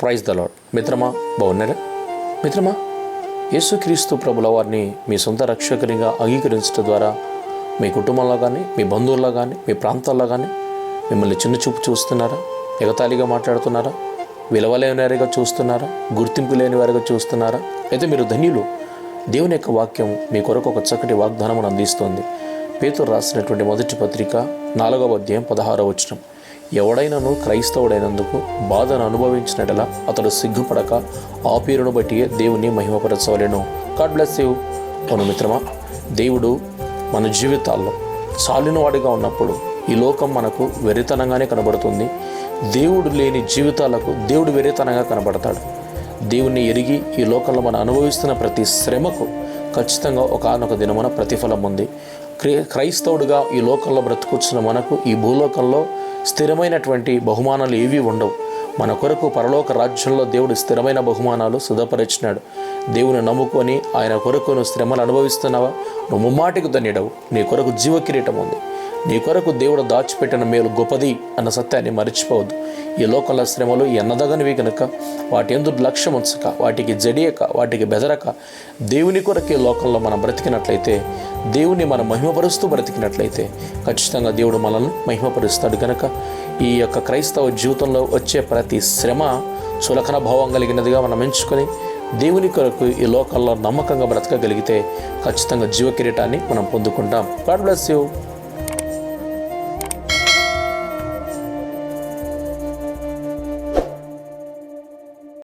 Praise the lord. మిత్రమా, బాగున్నారా? మిత్రమా, యేసుక్రీస్తు ప్రభుల వారిని మీ సొంత రక్షకునిగా అంగీకరించడం ద్వారా మీ కుటుంబంలో కానీ, మీ బంధువుల్లో కానీ, మీ ప్రాంతాల్లో కానీ మిమ్మల్ని చిన్న చూపు చూస్తున్నారా? ఎగతాళిగా మాట్లాడుతున్నారా? విలువలేని వారిగా చూస్తున్నారా? గుర్తింపు లేని వారిగా చూస్తున్నారా? అయితే మీరు ధన్యులు. దేవుని యొక్క వాక్యం మీ కొరకు ఒక చక్కటి వాగ్దానమును అందిస్తోంది. పేతురు రాసినటువంటి మొదటి పత్రిక 4వ అధ్యాయం 16వ వచనం. ఎవడైనను క్రైస్తవుడైనందుకు బాధను అనుభవించినట్లా అతడు సిగ్గుపడక ఆ పేరును బట్టి దేవుని మహిమపరచవలెను. God bless you. అవును మిత్రమా, దేవుడు మన జీవితాల్లో చాలినవాడిగా ఉన్నప్పుడు ఈ లోకం మనకు వెరితనంగానే కనబడుతుంది. దేవుడు లేని జీవితాలకు దేవుడు వెరితనంగా కనబడతాడు. దేవుణ్ణి ఎరిగి ఈ లోకంలో మనం అనుభవిస్తున్న ప్రతి శ్రమకు ఖచ్చితంగా ఒకనొక దినమున ప్రతిఫలం ఉంది. క్రైస్తవుడిగా ఈ లోకంలో బ్రతుకుతున్న మనకు ఈ భూలోకంలో స్థిరమైనటువంటి బహుమానాలు ఏవీ ఉండవు. మన కొరకు పరలోక రాజ్యంలో దేవుడు స్థిరమైన బహుమానాలు సిద్ధపరిచినాడు. దేవుని నమ్ముకొని ఆయన కొరకు నువ్వు శ్రమలు అనుభవిస్తున్నావా? నువ్వు ముమ్మాటికి ధన్యుడవు. నీ కొరకు జీవ కిరీటం ఉంది. నీ కొరకు దేవుడు దాచిపెట్టిన మేలు గొప్పది అన్న సత్యాన్ని మర్చిపోవద్దు. ఈ లోకంలో శ్రమలు ఎన్నదగనివి కనుక వాటి యందు లక్ష్యం ఉంచక, వాటికి జడియక, వాటికి బెదరక దేవుని కొరకు ఈ లోకంలో మనం బ్రతికినట్లయితే, దేవుని మనం మహిమపరుస్తూ బ్రతికినట్లయితే ఖచ్చితంగా దేవుడు మనల్ని మహిమపరుస్తాడు. కనుక ఈ యొక్క క్రైస్తవ జీవితంలో వచ్చే ప్రతి శ్రమ చులకన భావం కలిగినదిగా మనం ఎంచుకొని దేవుని కొరకు ఈ లోకంలో నమ్మకంగా బ్రతకగలిగితే ఖచ్చితంగా జీవ కిరీటాన్ని మనం పొందుకుంటాం. God bless you.